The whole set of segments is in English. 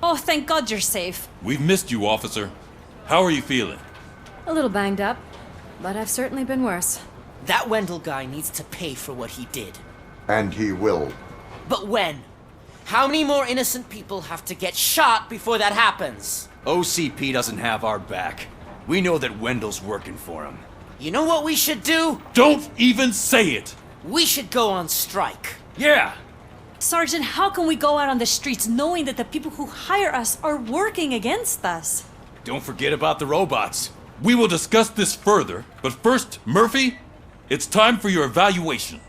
Oh, thank God you're safe. We've missed you, officer. How are you feeling? A little banged up, but I've certainly been worse. That Wendell guy needs to pay for what he did. And he will. But when? How many more innocent people have to get shot before that happens? OCP doesn't have our back. We know that Wendell's working for him. You know what we should do? Don't even say it! We should go on strike. Yeah! Sergeant, how can we go out on the streets knowing that the people who hire us are working against us? Don't forget about the robots. We will discuss this further, but first, Murphy, it's time for your evaluation.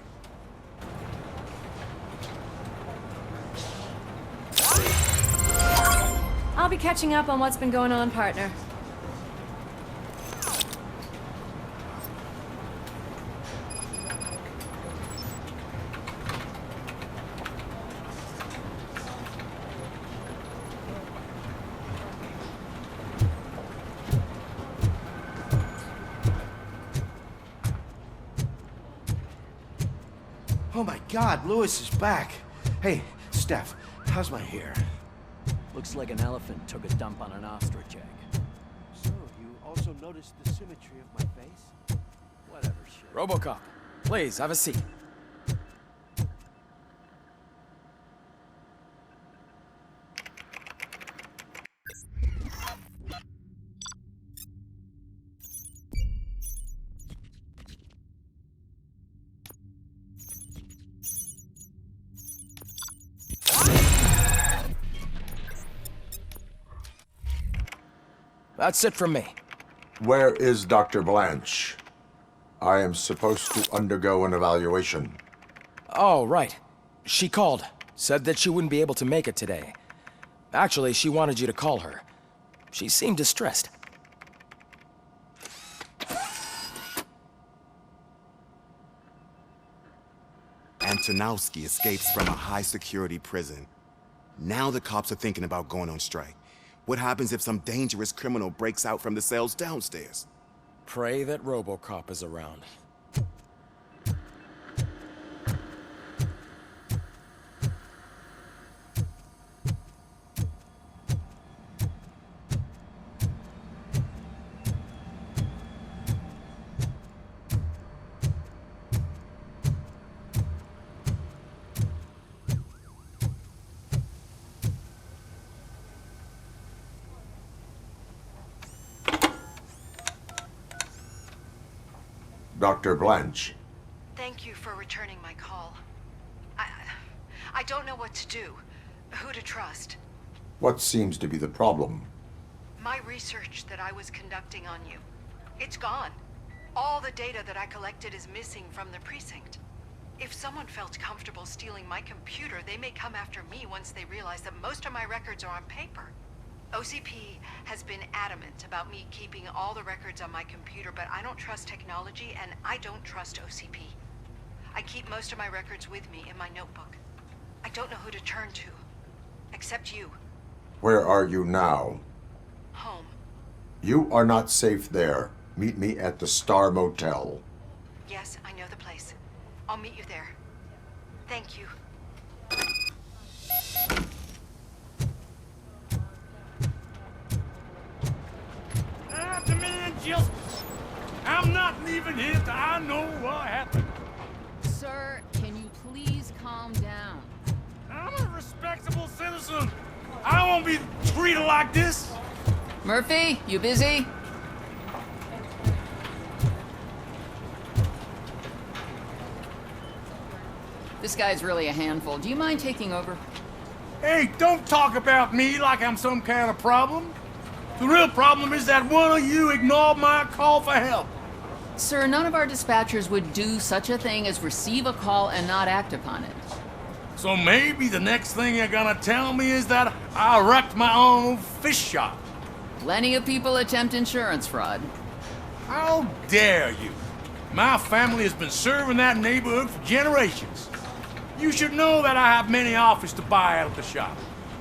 I'll be catching up on what's been going on, partner. Oh my God, Lewis is back. Hey, Steph, how's my hair? Looks like an elephant took a dump on an ostrich egg. So, you also noticed the symmetry of my face? Whatever, sure. RoboCop, please, have a seat. That's it from me. Where is Dr. Blanche? I am supposed to undergo an evaluation. Oh, right. She called. Said that she wouldn't be able to make it today. Actually, she wanted you to call her. She seemed distressed. Antonowski escapes from a high-security prison. Now the cops are thinking about going on strike. What happens if some dangerous criminal breaks out from the cells downstairs? Pray that RoboCop is around. Dr. Blanche. Thank you for returning my call. I don't know what to do, who to trust. What seems to be the problem? My research that I was conducting on you, it's gone. All the data that I collected is missing from the precinct. If someone felt comfortable stealing my computer, they may come after me once they realize that most of my records are on paper. OCP has been adamant about me keeping all the records on my computer, but I don't trust technology and I don't trust OCP. I keep most of my records with me in my notebook. I don't know who to turn to, except you. Where are you now? Home. You are not safe there. Meet me at the Star Motel. Yes, I know the place. I'll meet you there. Thank you. I'm not leaving here till I know what happened. Sir, can you please calm down? I'm a respectable citizen. I won't be treated like this. Murphy, you busy? This guy's really a handful. Do you mind taking over? Hey, don't talk about me like I'm some kind of problem. The real problem is that one of you ignored my call for help. Sir, none of our dispatchers would do such a thing as receive a call and not act upon it. So maybe the next thing you're gonna tell me is that I wrecked my own fish shop. Plenty of people attempt insurance fraud. How dare you? My family has been serving that neighborhood for generations. You should know that I have many offers to buy out the shop.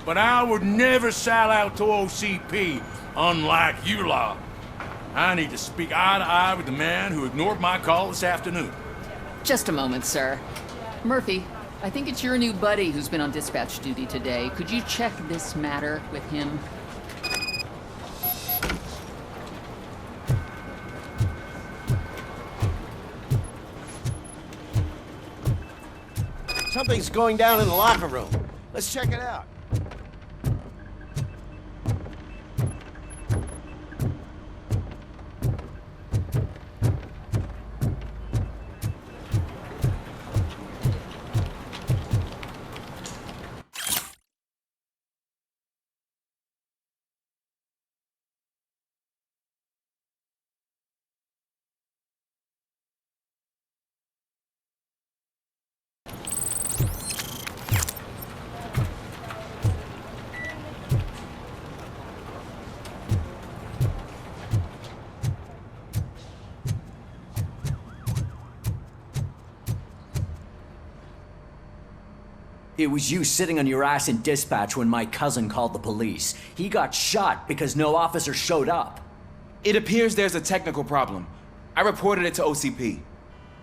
But I would never sell out to OCP, unlike you lot. I need to speak eye to eye with the man who ignored my call this afternoon. Just a moment, sir. Murphy, I think it's your new buddy who's been on dispatch duty today. Could you check this matter with him? Something's going down in the locker room. Let's check it out. It was you sitting on your ass in dispatch when my cousin called the police. He got shot because no officer showed up. It appears there's a technical problem. I reported it to OCP.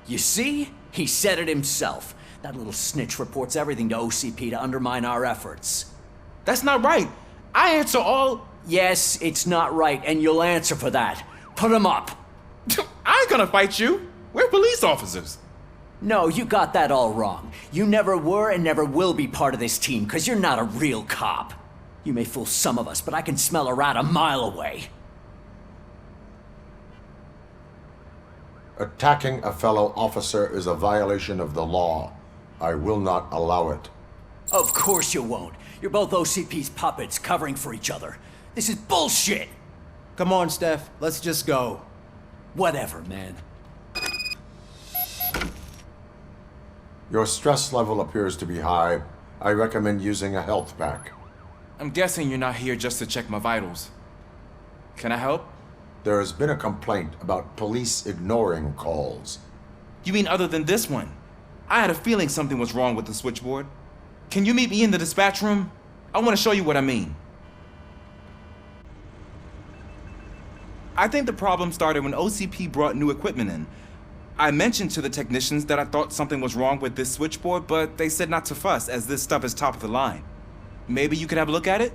You see? He said it himself. That little snitch reports everything to OCP to undermine our efforts. That's not right. I answer all... Yes, it's not right, and you'll answer for that. Put him up. I ain't gonna fight you. We're police officers. No, you got that all wrong. You never were and never will be part of this team, because you're not a real cop. You may fool some of us, but I can smell a rat a mile away. Attacking a fellow officer is a violation of the law. I will not allow it. Of course you won't. You're both OCP's puppets covering for each other. This is bullshit! Come on, Steph. Let's just go. Whatever, man. Your stress level appears to be high. I recommend using a health pack. I'm guessing you're not here just to check my vitals. Can I help? There has been a complaint about police ignoring calls. You mean other than this one? I had a feeling something was wrong with the switchboard. Can you meet me in the dispatch room? I want to show you what I mean. I think the problem started when OCP brought new equipment in. I mentioned to the technicians that I thought something was wrong with this switchboard, but they said not to fuss, as this stuff is top of the line. Maybe you could have a look at it?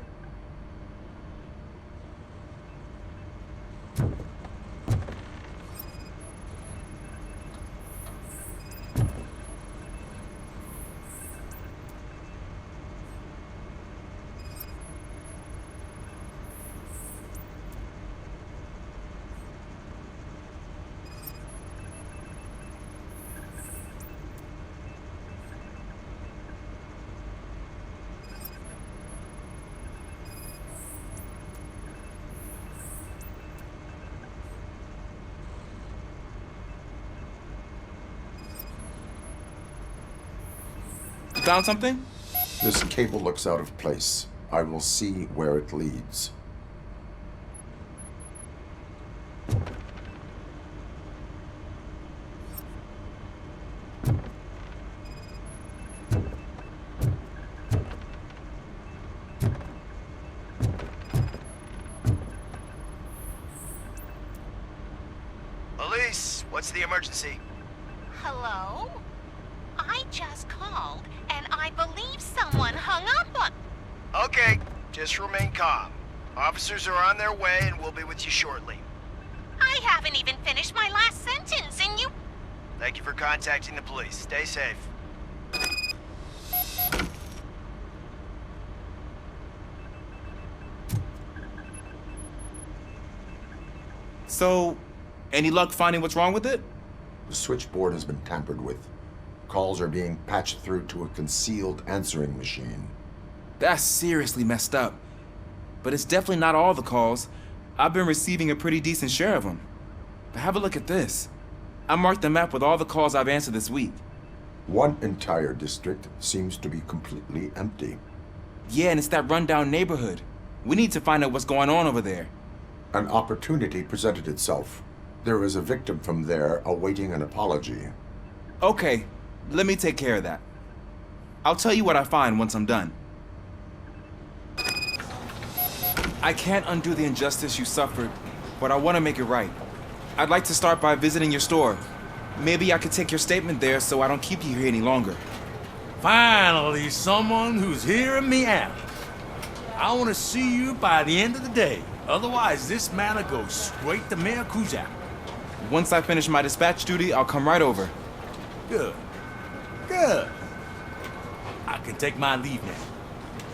Found something? This cable looks out of place. I will see where it leads. Police, what's the emergency? Hello? I just called, and I believe someone hung up on... Okay, just remain calm. Officers are on their way and we'll be with you shortly. I haven't even finished my last sentence, and you... Thank you for contacting the police. Stay safe. So, any luck finding what's wrong with it? The switchboard has been tampered with. Calls are being patched through to a concealed answering machine. That's seriously messed up. But it's definitely not all the calls. I've been receiving a pretty decent share of them. But have a look at this. I marked the map with all the calls I've answered this week. One entire district seems to be completely empty. Yeah, and it's that rundown neighborhood. We need to find out what's going on over there. An opportunity presented itself. There is a victim from there awaiting an apology. Okay, let me take care of that. I'll tell you what I find once I'm done. I can't undo the injustice you suffered, but I want to make it right. I'd like to start by visiting your store. Maybe I could take your statement there so I don't keep you here any longer. Finally, someone who's hearing me out. I want to see you by the end of the day. Otherwise, this matter goes straight to Mayor Kuzak. Once I finish my dispatch duty, I'll come right over. Good. Good. I can take my leave now.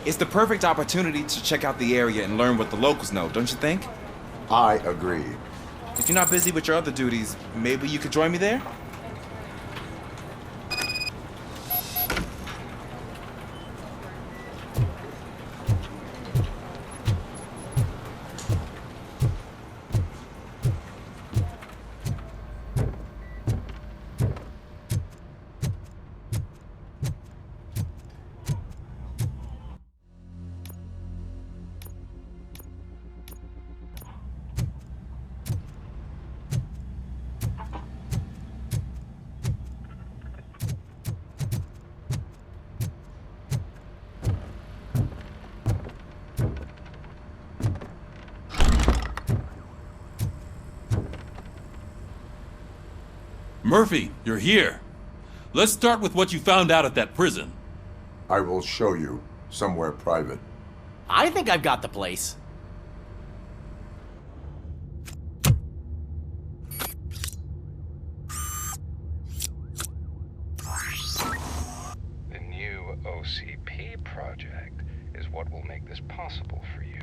It's the perfect opportunity to check out the area and learn what the locals know, don't you think? I agree. If you're not busy with your other duties, maybe you could join me there? Murphy, you're here. Let's start with what you found out at that prison. I will show you somewhere private. I think I've got the place. The new OCP project is what will make this possible for you.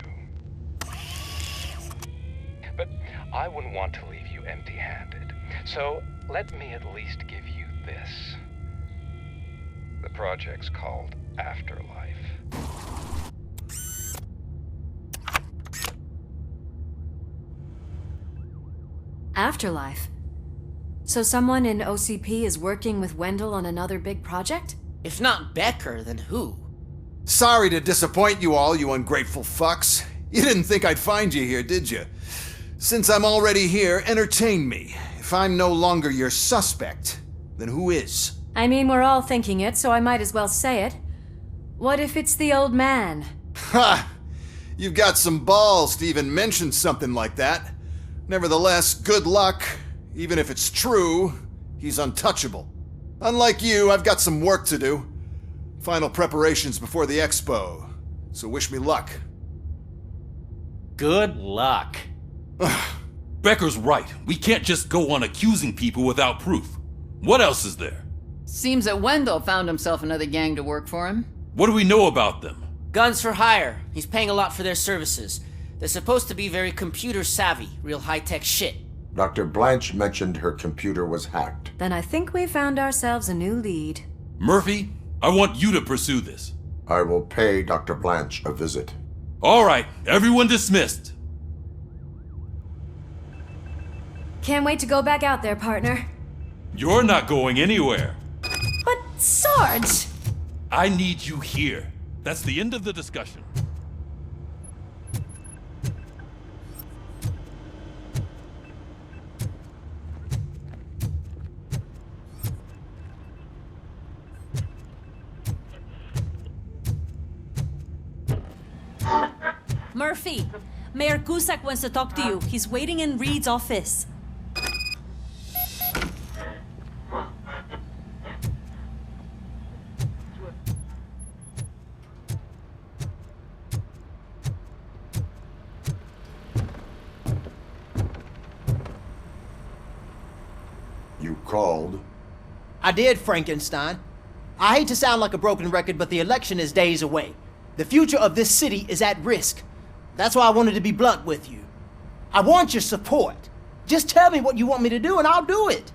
But I wouldn't want to leave you empty-handed. So let me at least give you this. The project's called Afterlife. Afterlife? So someone in OCP is working with Wendell on another big project? If not Becker, then who? Sorry to disappoint you all, you ungrateful fucks. You didn't think I'd find you here, did you? Since I'm already here, entertain me. If I'm no longer your suspect, then who is? I mean, we're all thinking it, so I might as well say it. What if it's the old man? Ha! You've got some balls to even mention something like that. Nevertheless, good luck. Even if it's true, he's untouchable. Unlike you, I've got some work to do. Final preparations before the expo. So wish me luck. Good luck. Becker's right. We can't just go on accusing people without proof. What else is there? Seems that Wendell found himself another gang to work for him. What do we know about them? Guns for hire. He's paying a lot for their services. They're supposed to be very computer savvy, real high-tech shit. Dr. Blanche mentioned her computer was hacked. Then I think we found ourselves a new lead. Murphy, I want you to pursue this. I will pay Dr. Blanche a visit. All right, everyone dismissed. Can't wait to go back out there, partner. You're not going anywhere. But, Sarge! I need you here. That's the end of the discussion. Murphy, Mayor Cusack wants to talk to you. He's waiting in Reed's office. You called? I did, Frankenstein. I hate to sound like a broken record, but the election is days away. The future of this city is at risk. That's why I wanted to be blunt with you. I want your support. Just tell me what you want me to do and I'll do it.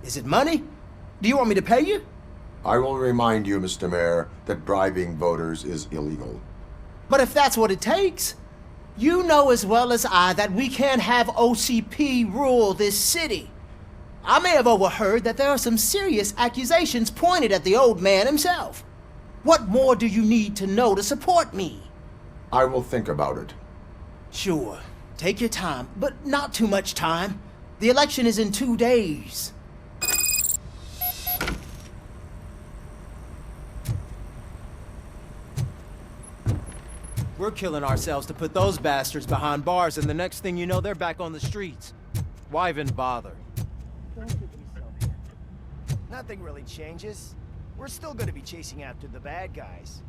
Is it money? Do you want me to pay you? I will remind you, Mr. Mayor, that bribing voters is illegal. But if that's what it takes, you know as well as I that we can't have OCP rule this city. I may have overheard that there are some serious accusations pointed at the old man himself. What more do you need to know to support me? I will think about it. Sure. Take your time, but not too much time. The election is in 2 days. We're killing ourselves to put those bastards behind bars, and the next thing you know, they're back on the streets. Why even bother? Don't give yourself. Nothing really changes. we're still gonna be chasing after the bad guys.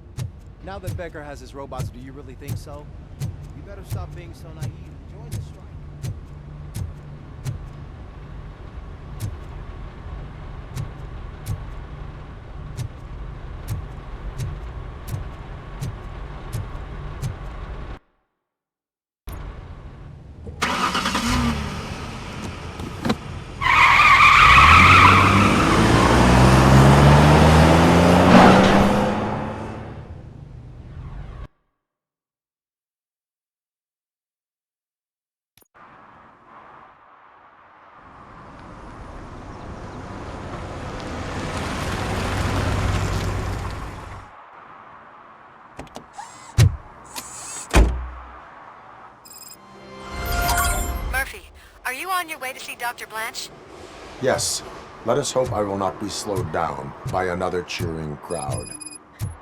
Now that Becker has his robots, do you really think so? You better stop being so naive and join the strike. Are you on your way to see Dr. Blanche? Yes. Let us hope I will not be slowed down by another cheering crowd.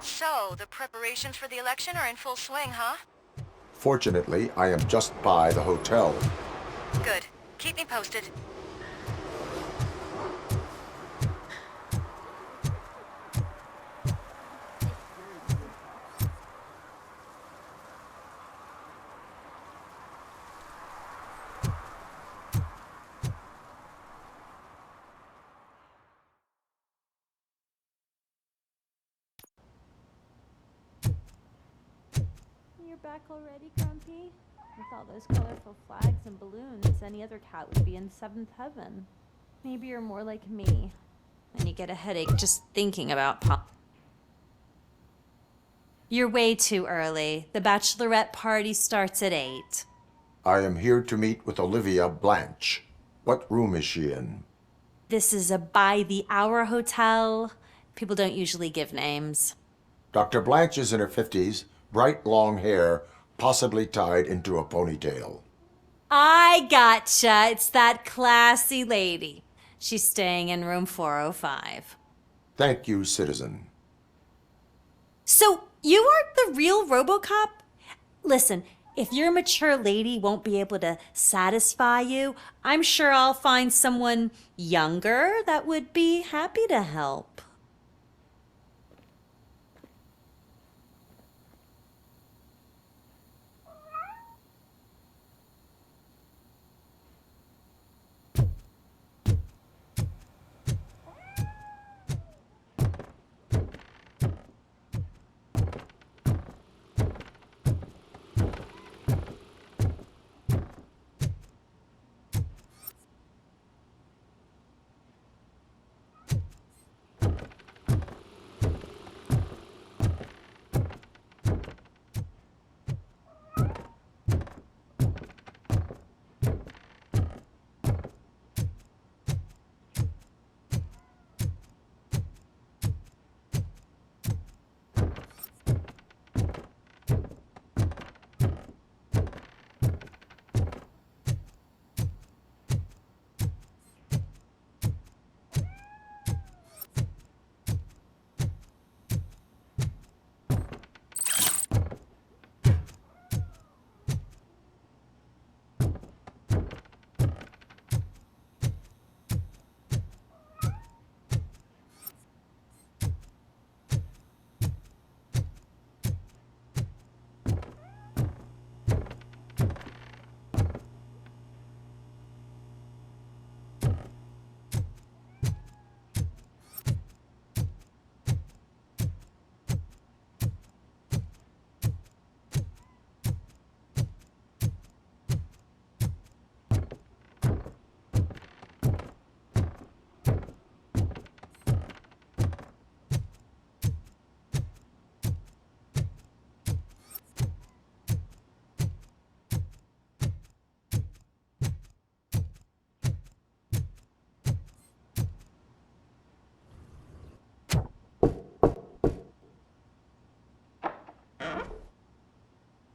So, the preparations for the election are in full swing, huh? Fortunately, I am just by the hotel. Good. Keep me posted. You're back already, Grumpy? With all those colorful flags and balloons, any other cat would be in seventh heaven. Maybe you're more like me, and you get a headache just thinking about You're way too early. The bachelorette party starts at 8. I am here to meet with Olivia Blanche. What room is she in? This is a by-the-hour hotel. People don't usually give names. Dr. Blanche is in her 50s, bright long hair, possibly tied into a ponytail. I gotcha. It's that classy lady. She's staying in room 405. Thank you, citizen. So, you aren't the real RoboCop? Listen, if your mature lady won't be able to satisfy you, I'm sure I'll find someone younger that would be happy to help.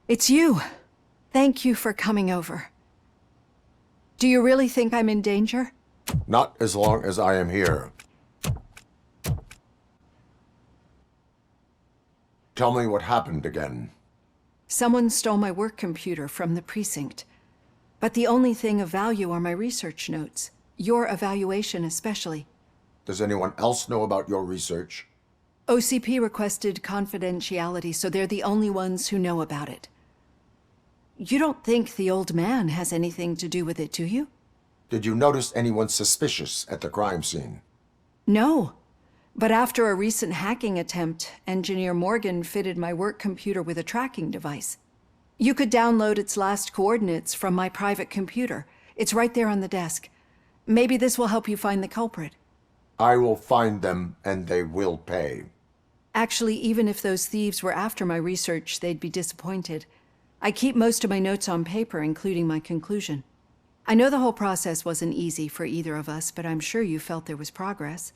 It's you. Thank you for coming over. Do you really think I'm in danger? Not as long as I am here. Tell me what happened again. Someone stole my work computer from the precinct. But the only thing of value are my research notes. Your evaluation especially. Does anyone else know about your research? OCP requested confidentiality, so they're the only ones who know about it. You don't think the old man has anything to do with it, do you? Did you notice anyone suspicious at the crime scene? No. But after a recent hacking attempt, Engineer Morgan fitted my work computer with a tracking device. You could download its last coordinates from my private computer. It's right there on the desk. Maybe this will help you find the culprit. I will find them, and they will pay. Actually, even if those thieves were after my research, they'd be disappointed. I keep most of my notes on paper, including my conclusion. I know the whole process wasn't easy for either of us, but I'm sure you felt there was progress.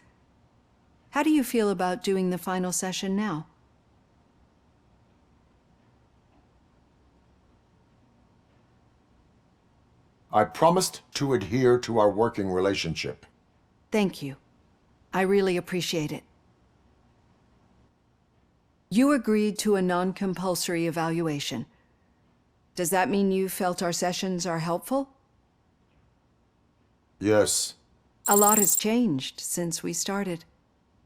How do you feel about doing the final session now? I promised to adhere to our working relationship. Thank you. I really appreciate it. You agreed to a non-compulsory evaluation. Does that mean you felt our sessions are helpful? Yes. A lot has changed since we started.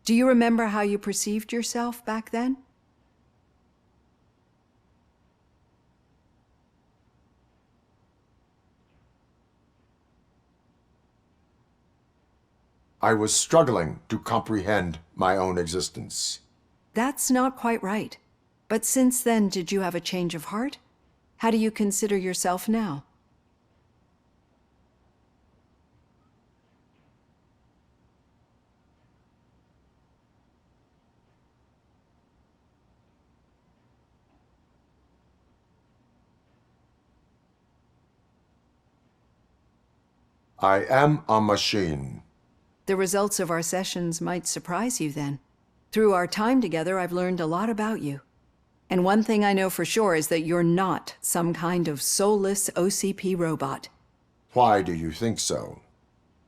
Do you remember how you perceived yourself back then? I was struggling to comprehend my own existence. That's not quite right. But since then, did you have a change of heart? How do you consider yourself now? I am a machine. The results of our sessions might surprise you then. Through our time together, I've learned a lot about you. And one thing I know for sure is that you're not some kind of soulless OCP robot. Why do you think so?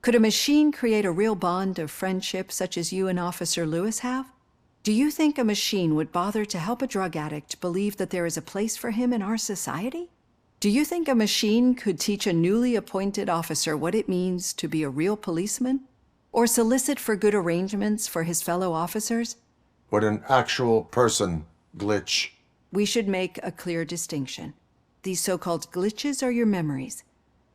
Could a machine create a real bond of friendship such as you and Officer Lewis have? Do you think a machine would bother to help a drug addict believe that there is a place for him in our society? Do you think a machine could teach a newly appointed officer what it means to be a real policeman? Or solicit for good arrangements for his fellow officers? Would an actual person glitch? We should make a clear distinction. These so-called glitches are your memories.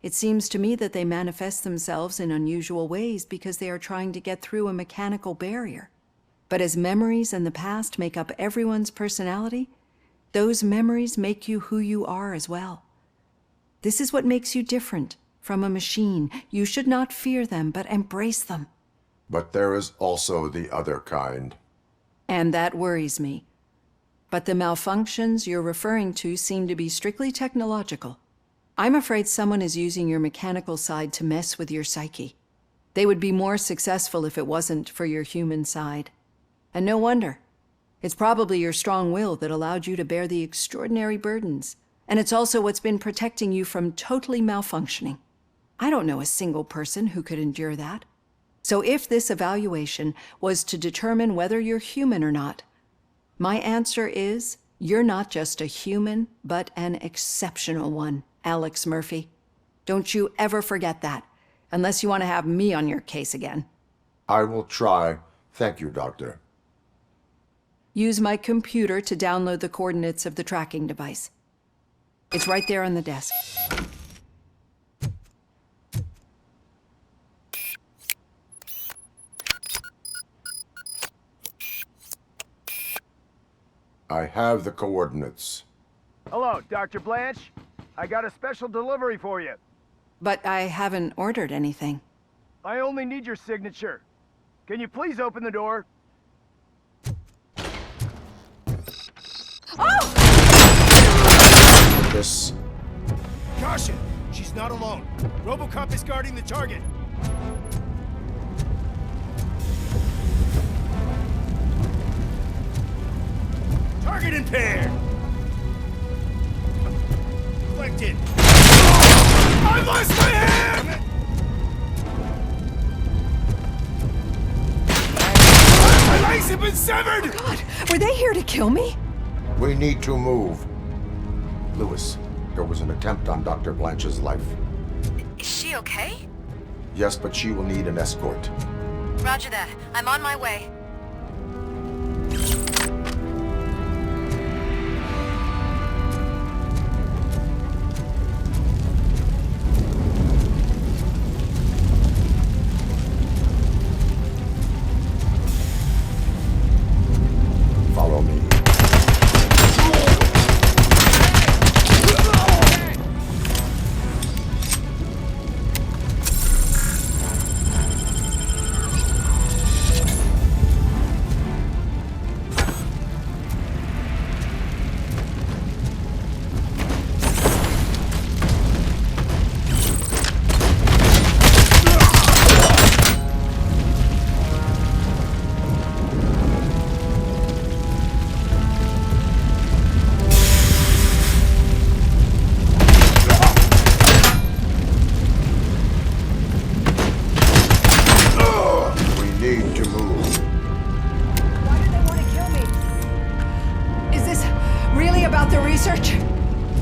It seems to me that they manifest themselves in unusual ways because they are trying to get through a mechanical barrier. But as memories and the past make up everyone's personality, those memories make you who you are as well. This is what makes you different from a machine. You should not fear them, but embrace them. But there is also the other kind. And that worries me. But the malfunctions you're referring to seem to be strictly technological. I'm afraid someone is using your mechanical side to mess with your psyche. They would be more successful if it wasn't for your human side. And no wonder. It's probably your strong will that allowed you to bear the extraordinary burdens. And it's also what's been protecting you from totally malfunctioning. I don't know a single person who could endure that. So if this evaluation was to determine whether you're human or not, my answer is you're not just a human, but an exceptional one, Alex Murphy. Don't you ever forget that, unless you want to have me on your case again. I will try. Thank you, Doctor. Use my computer to download the coordinates of the tracking device. It's right there on the desk. I have the coordinates. Hello, Dr. Blanche. I got a special delivery for you. But I haven't ordered anything. I only need your signature. Can you please open the door? This. Caution! She's not alone. RoboCop is guarding the target. Target impaired! Collected! I lost my hand! My legs have been severed! Oh God, were they here to kill me? We need to move. Lewis, there was an attempt on Dr. Blanche's life. Is she okay? Yes, but she will need an escort. Roger that. I'm on my way.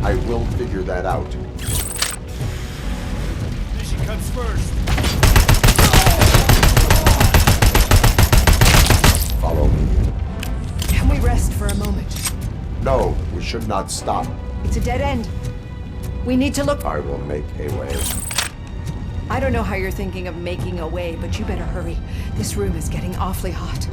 I will figure that out. Mission comes first. Follow me. Can we rest for a moment? No, we should not stop. It's a dead end. We need to look. I will make a way. I don't know how you're thinking of making a way, but you better hurry. This room is getting awfully hot.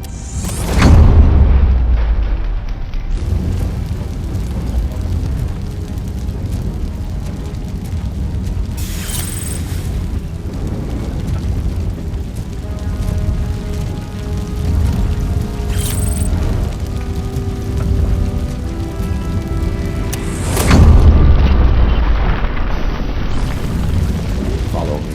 Follow me.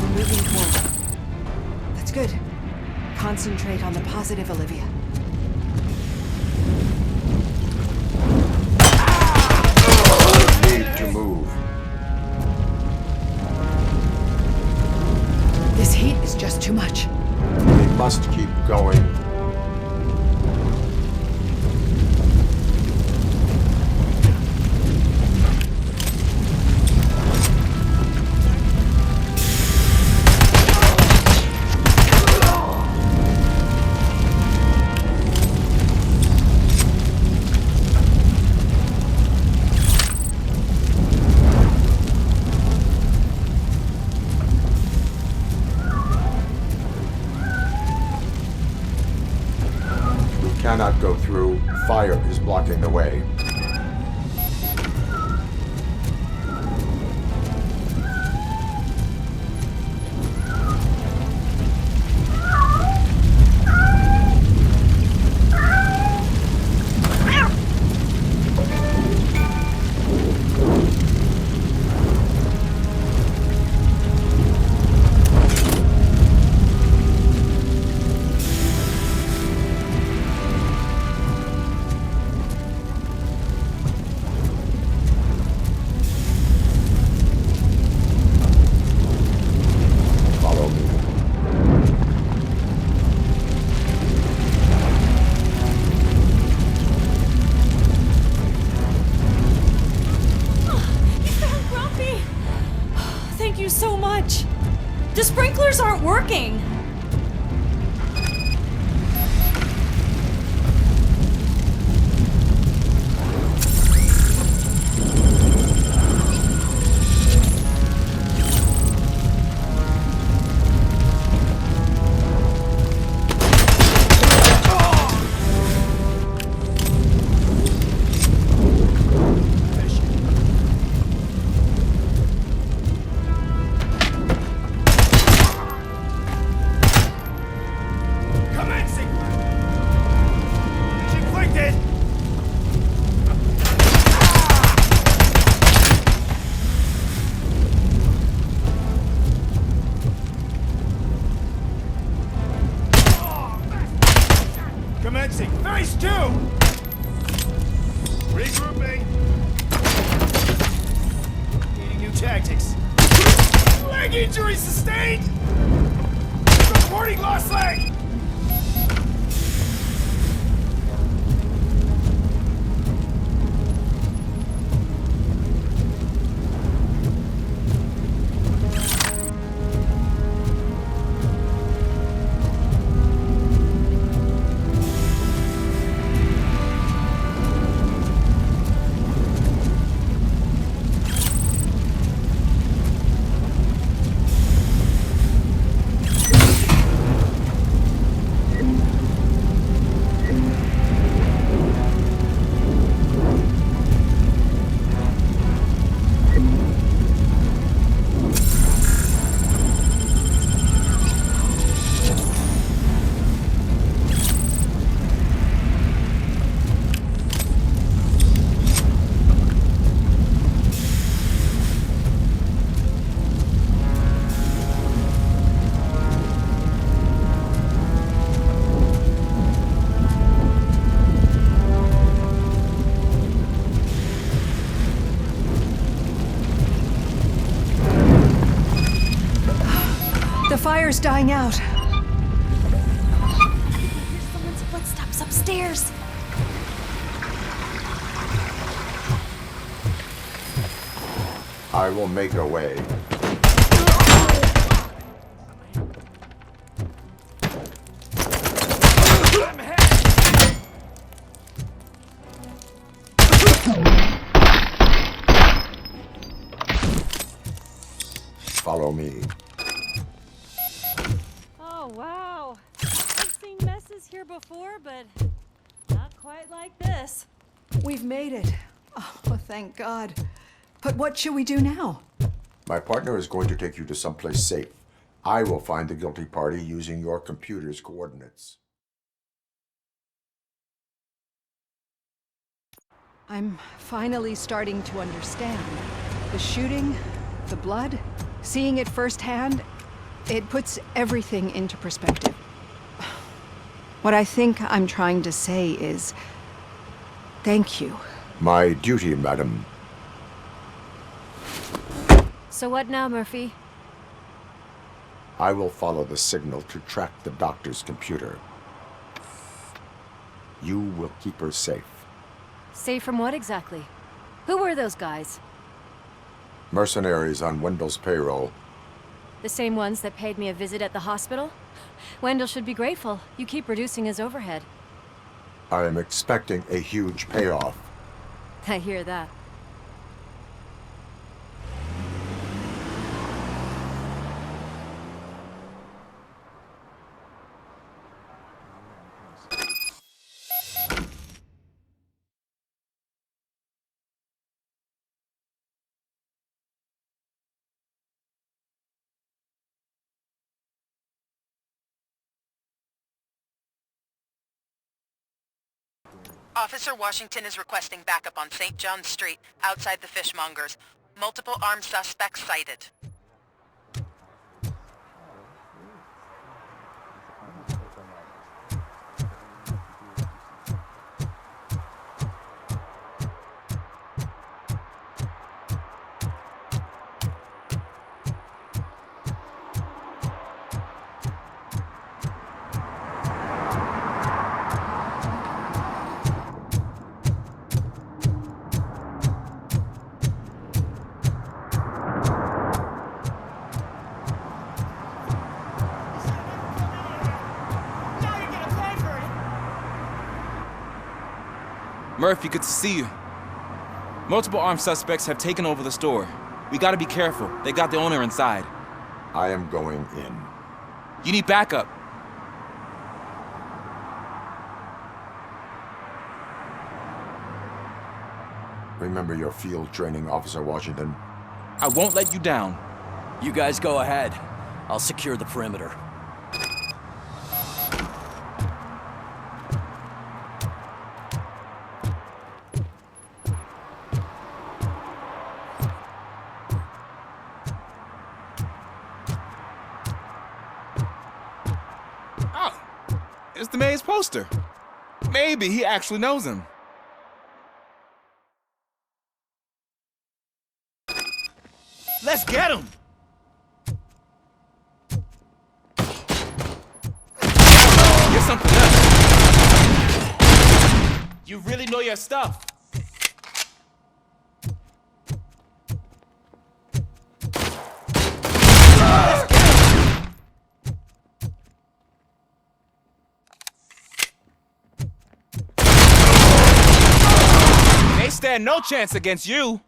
We're moving forward. That's good. Concentrate on the positive, Olivia. Need to move. This heat is just too much. We must keep going. We cannot go through. Fire is blocking the way. Follow me. You sound grumpy. Thank you so much. The sprinklers aren't working. Commencing! Mission inflicted! Commencing! Phase 2! Regrouping! Needing new tactics. Leg injury sustained! Reporting lost leg! fire's dying out. Here's someone's footsteps upstairs. I will make a way. Follow me. Oh, wow. I've seen messes here before, but not quite like this. We've made it. Oh, thank God. But what should we do now? My partner is going to take you to someplace safe. I will find the guilty party using your computer's coordinates. I'm finally starting to understand. The shooting, the blood, seeing it firsthand, it puts everything into perspective. What I think I'm trying to say is, thank you. My duty, madam. So what now, Murphy? I will follow the signal to track the doctor's computer. You will keep her safe. Safe from what exactly? Who were those guys? Mercenaries on Wendell's payroll. The same ones that paid me a visit at the hospital? Wendell should be grateful. You keep reducing his overhead. I am expecting a huge payoff. I hear that. Officer Washington is requesting backup on St. John's Street, outside the fishmongers. Multiple armed suspects sighted. Murphy, good to see you. Multiple armed suspects have taken over the store. We gotta be careful. They got the owner inside. I am going in. You need backup. Remember your field training, Officer Washington. I won't let you down. You guys go ahead. I'll secure the perimeter. Oh, it's the mayor's poster. Maybe he actually knows him. Let's get him! Get something else. You really know your stuff. They stand no chance against you.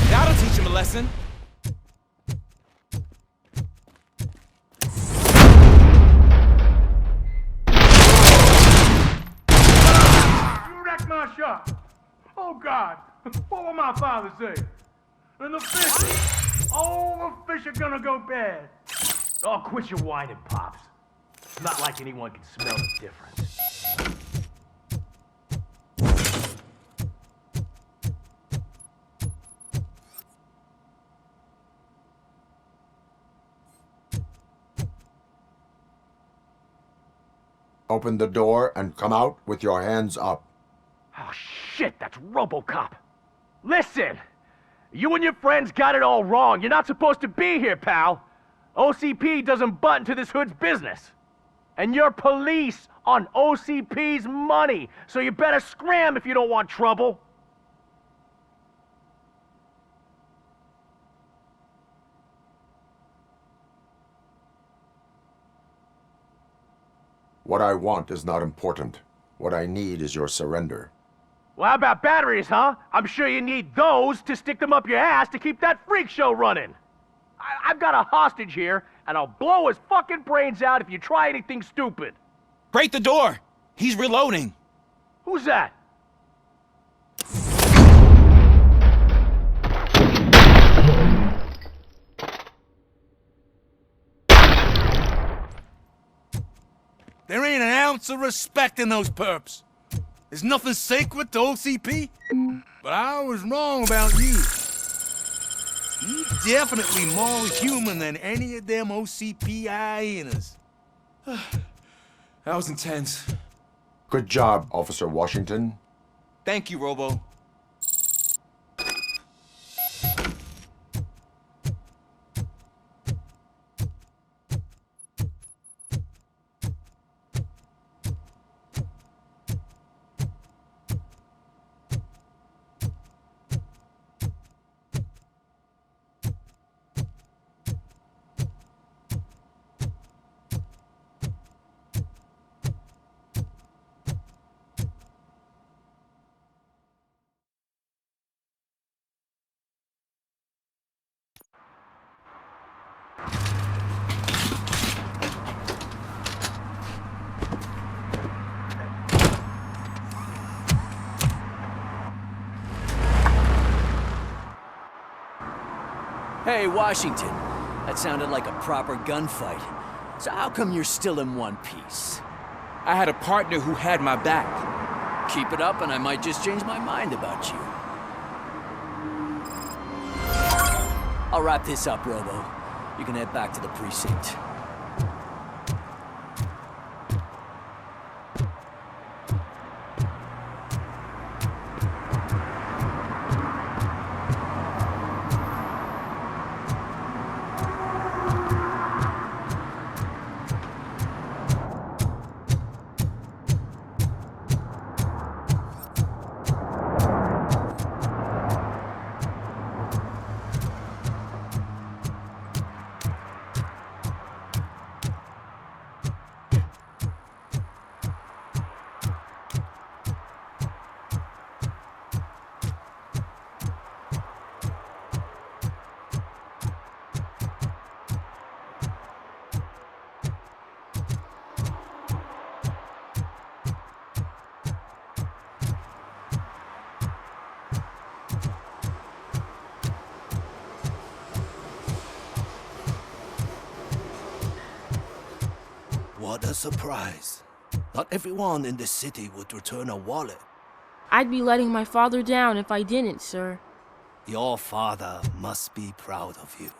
That'll teach him a lesson. You wrecked my shop. Oh, God. What will my father say? And the fish. Oh, the fish are gonna go bad. Oh, quit your whining, Pops. It's not like anyone can smell the difference. open the door and come out with your hands up. Oh, shit, that's RoboCop. Listen! You and your friends got it all wrong. You're not supposed to be here, pal. OCP doesn't butt into this hood's business. And you're police on OCP's money, so you better scram if you don't want trouble. What I want is not important. What I need is your surrender. Well, how about batteries, huh? I'm sure you need those to stick them up your ass to keep that freak show running. I've got a hostage here, and I'll blow his fucking brains out if you try anything stupid. Break the door! He's reloading! Who's that? There ain't an ounce of respect in those perps. There's nothing sacred to OCP. But I was wrong about you. You're definitely more human than any of them OCP hyenas. That was intense. Good job, Officer Washington. Thank you, Robo. Hey, Washington. That sounded like a proper gunfight. So how come you're still in one piece? I had a partner who had my back. Keep it up and I might just change my mind about you. I'll wrap this up, Robo. You can head back to the precinct. What a surprise. Not everyone in this city would return a wallet. I'd be letting my father down if I didn't, sir. Your father must be proud of you.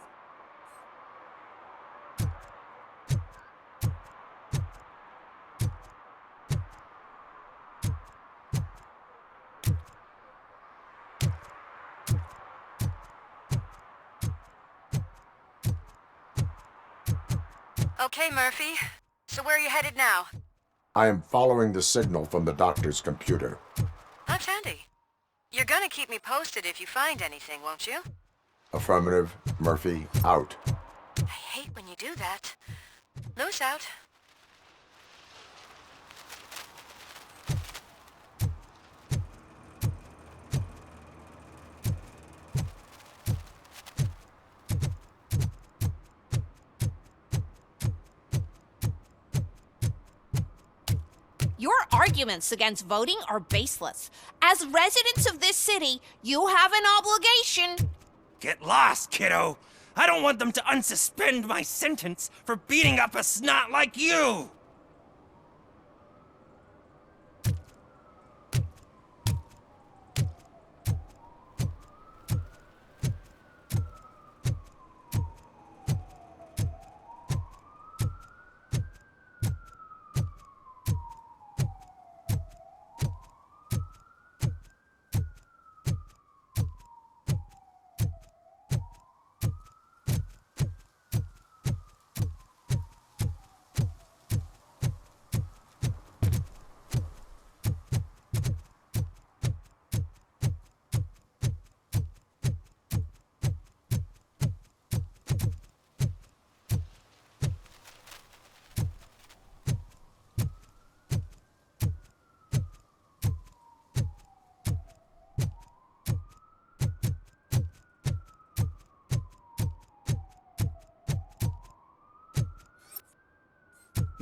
Okay, Murphy. So where are you headed now? I am following the signal from the doctor's computer. That's handy. You're gonna keep me posted if you find anything, won't you? Affirmative. Murphy, out. I hate when you do that. Loose out. Your arguments against voting are baseless. As residents of this city, you have an obligation. Get lost, kiddo. I don't want them to unsuspend my sentence for beating up a snot like you.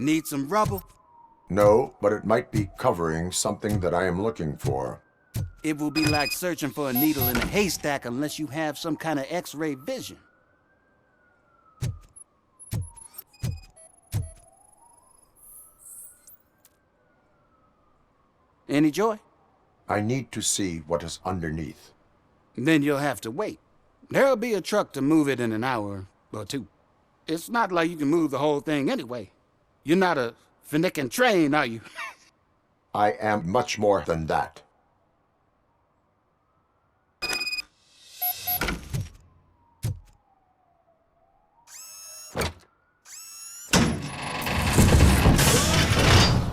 Need some rubble? No, but it might be covering something that I am looking for. It will be like searching for a needle in a haystack unless you have some kind of X-ray vision. Any joy? I need to see what is underneath. Then you'll have to wait. There'll be a truck to move it in an hour or two. It's not like you can move the whole thing anyway. You're not a finicking train, are you? I am much more than that.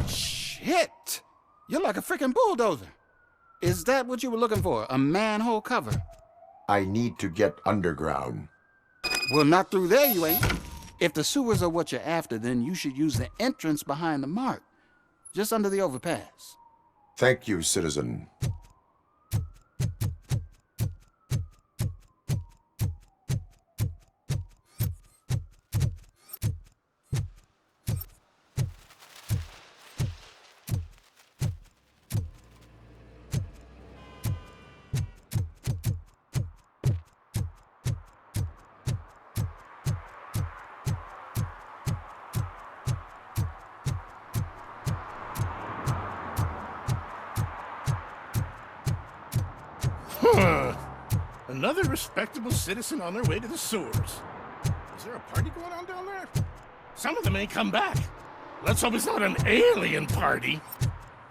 Shit! You're like a freaking bulldozer. Is that what you were looking for? A manhole cover? I need to get underground. Well, not through there, you ain't. If the sewers are what you're after, then you should use the entrance behind the mark, just under the overpass. Thank you, citizen. Another respectable citizen on their way to the sewers. Is there a party going on down there? Some of them ain't come back. Let's hope it's not an alien party.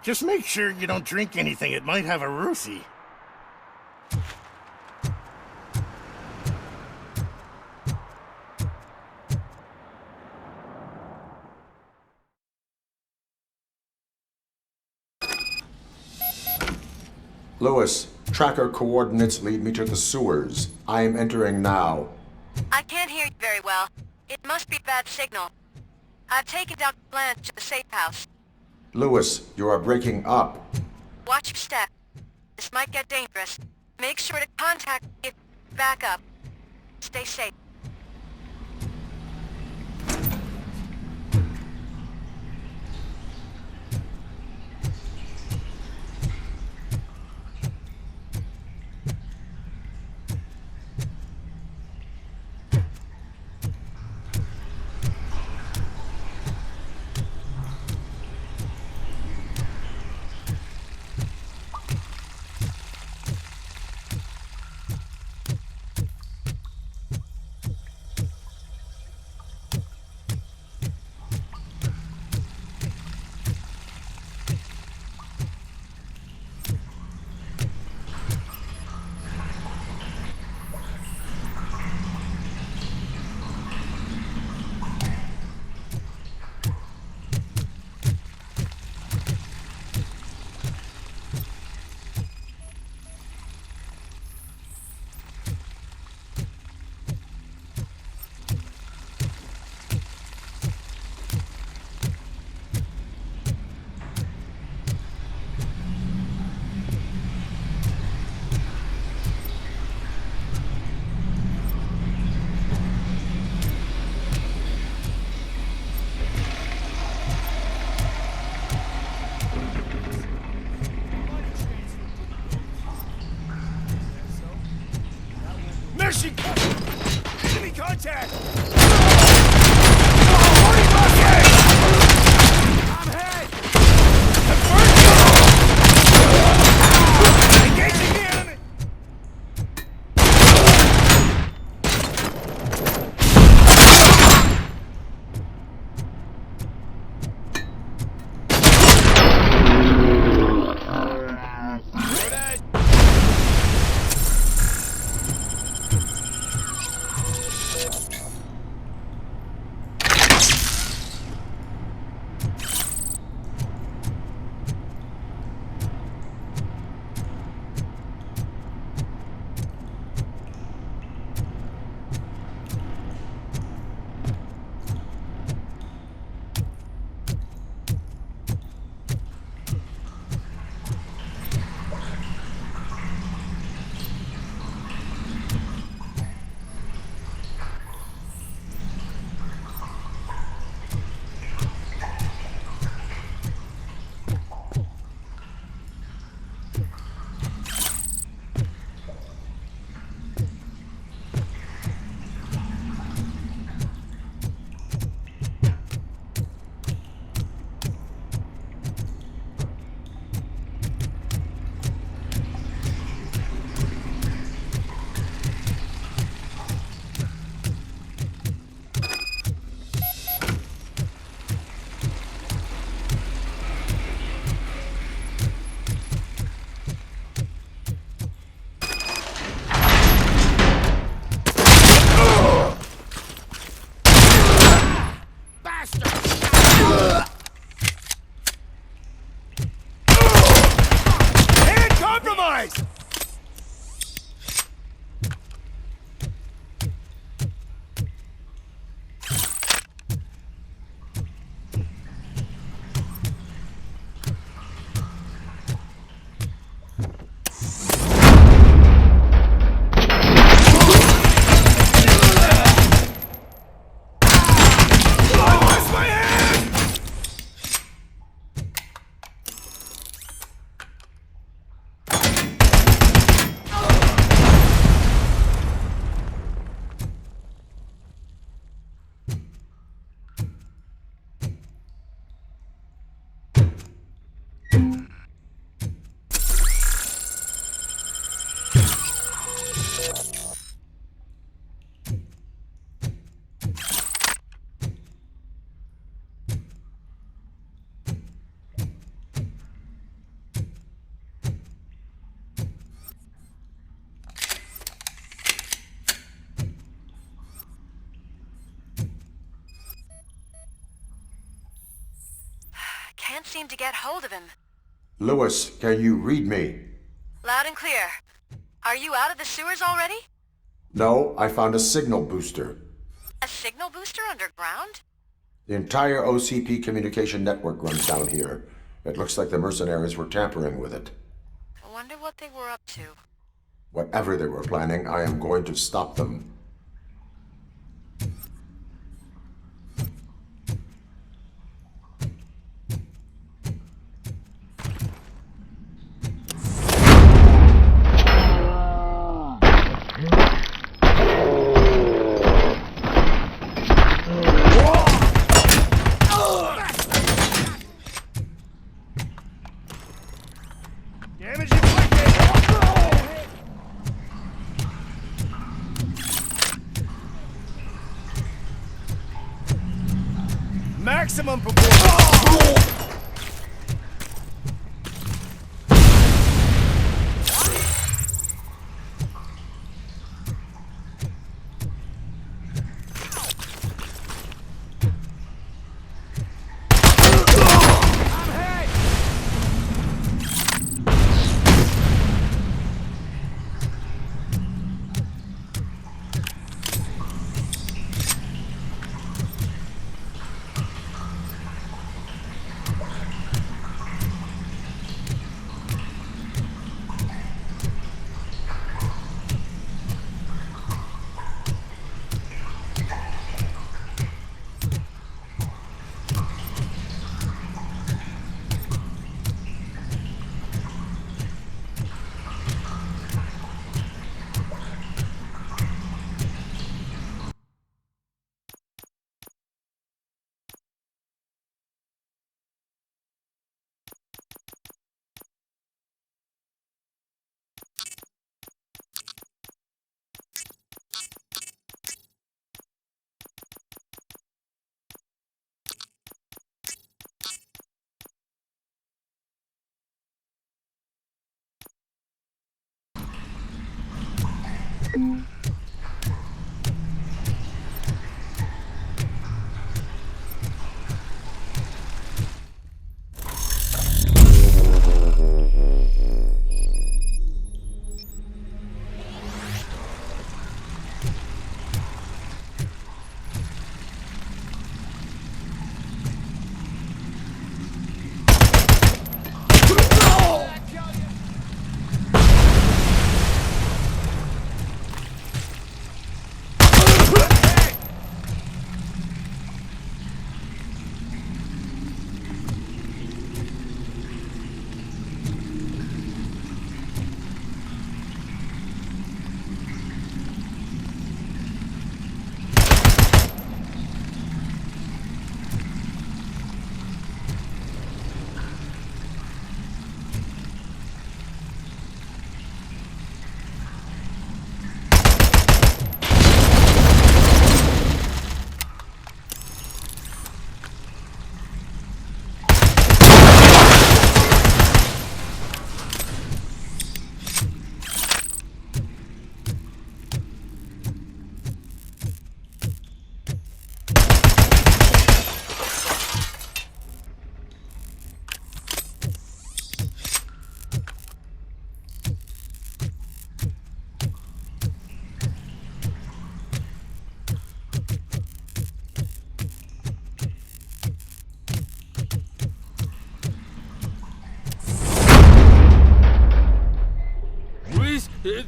Just make sure you don't drink anything. It might have a Ruthie. Lewis, tracker coordinates lead me to the sewers. I am entering now. I can't hear you very well. It must be bad signal. I've taken down Blanche to the safe house. Lewis, you are breaking up. Watch your step. This might get dangerous. Make sure to contact me if back up. Stay safe. Mercy! Enemy contact! I'm hit! Engaging the enemy! seem to get hold of him. Lewis, can you read me? Loud and clear. Are you out of the sewers already? No, I found a signal booster. A signal booster underground? The entire OCP communication network runs down here. It looks like the mercenaries were tampering with it. I wonder what they were up to. Whatever they were planning, I am going to stop them. Maximum performance!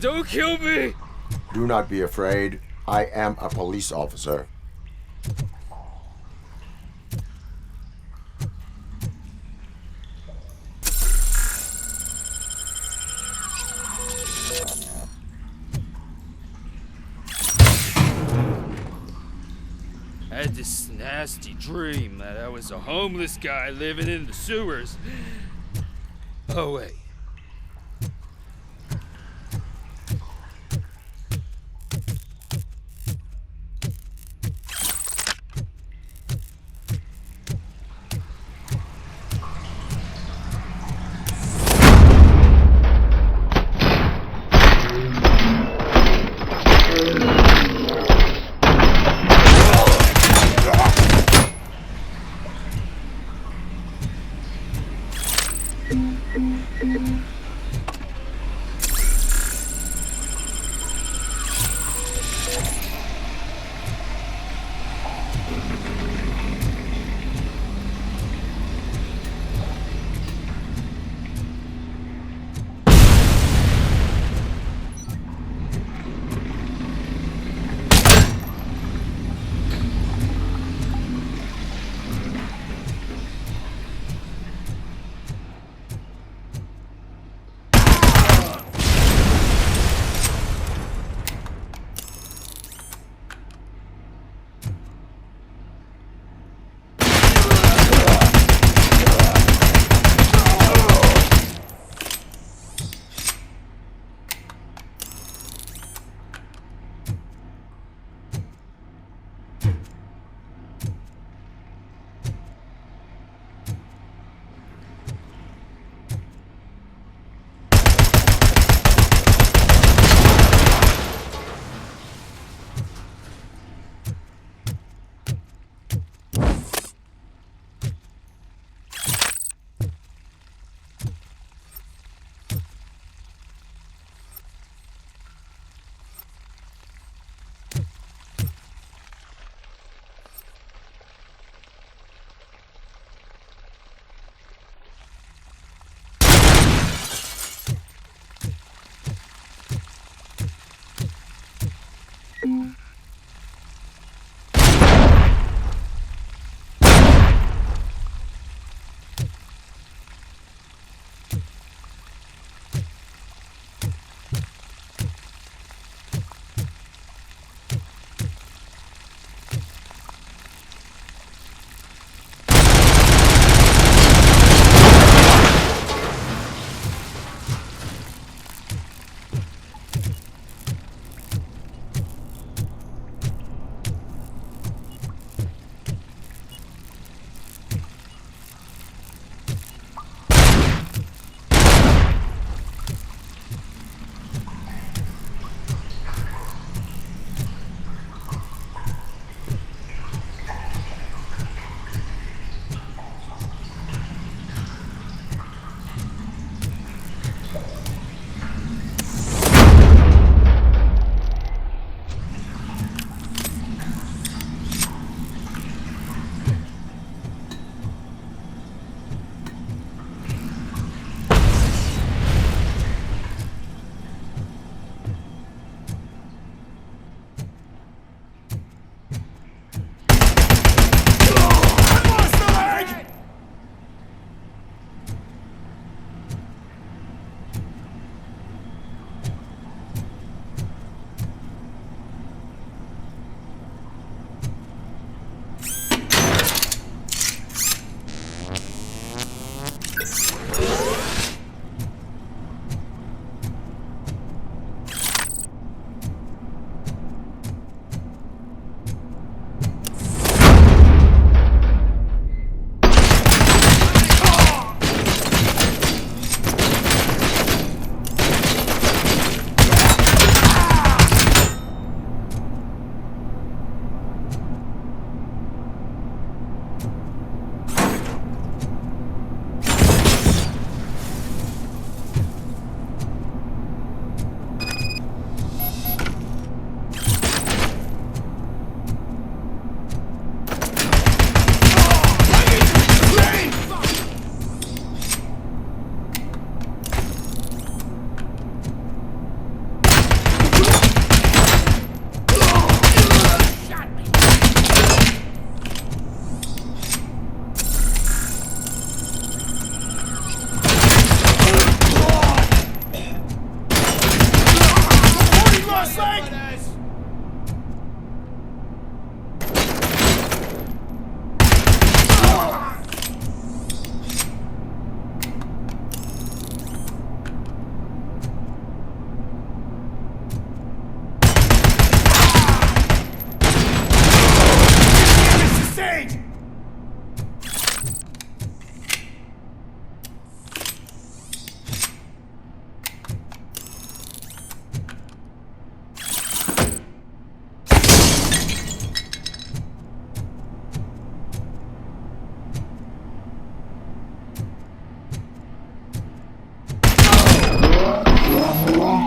Don't kill me! Do not be afraid. I am a police officer. I had this nasty dream that I was a homeless guy living in the sewers. Oh, wait.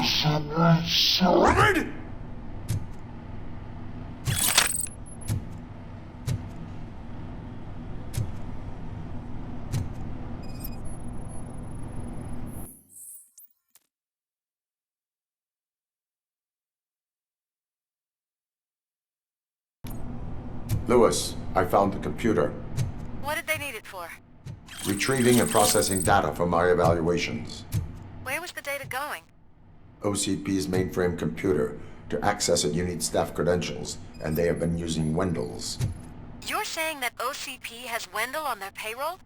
Surrendered? Lewis, I found the computer. What did they need it for? Retrieving and processing data from my evaluations. Where was the data going? OCP's mainframe computer. To access it, you need staff credentials, and they have been using Wendell's. You're saying that OCP has Wendell on their payroll?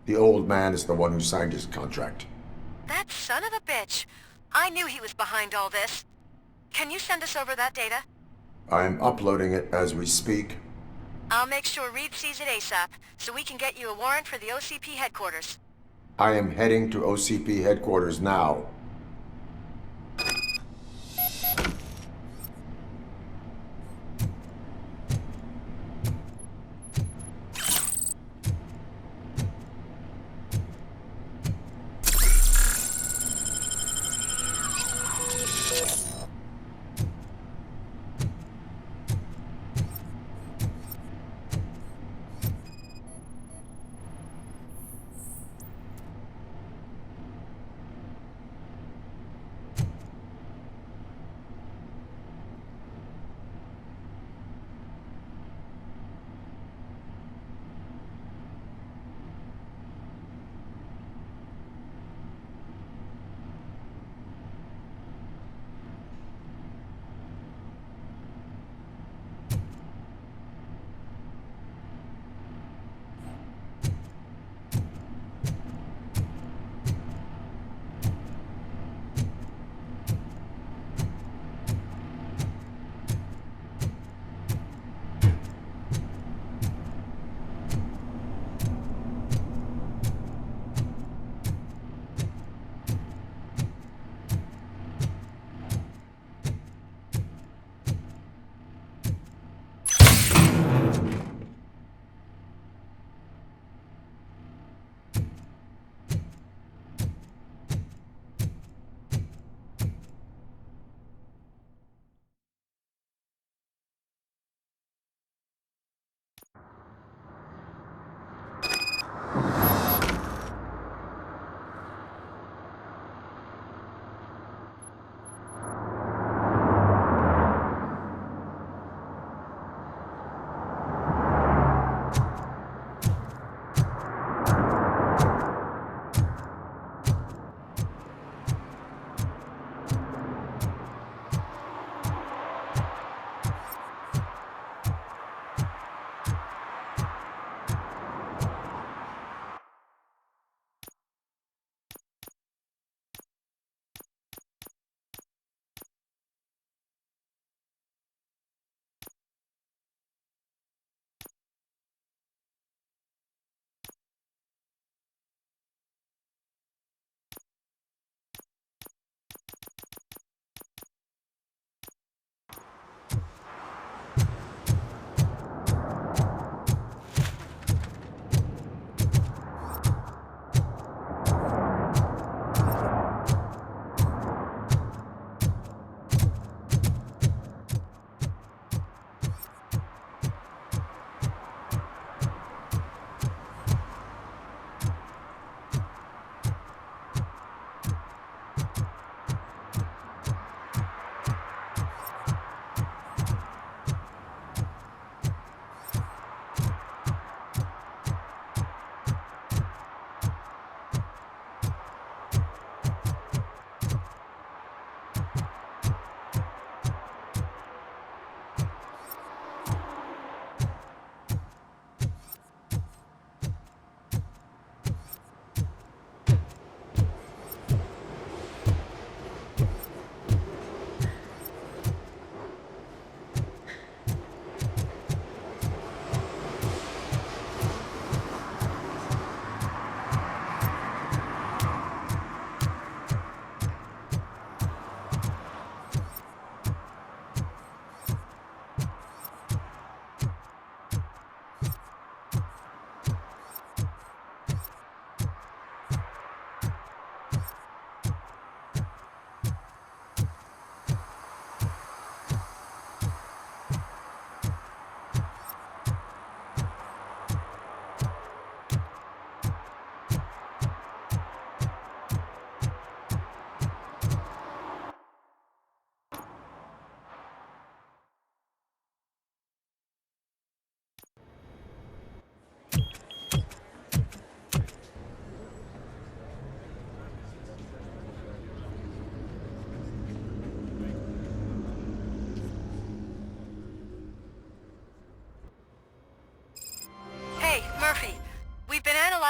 The old man is the one who signed his contract. That son of a bitch. I knew he was behind all this. Can you send us over that data? I'm uploading it as we speak. I'll make sure Reed sees it ASAP, so we can get you a warrant for the OCP headquarters. I am heading to OCP headquarters now.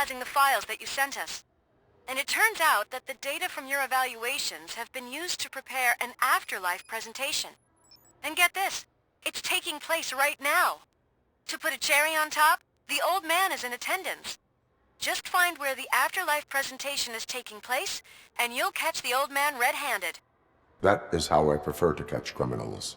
analyzing the files that you sent us. And it turns out that the data from your evaluations have been used to prepare an afterlife presentation. And get this, it's taking place right now. To put a cherry on top, the old man is in attendance. Just find where the afterlife presentation is taking place, and you'll catch the old man red-handed. That is how I prefer to catch criminals.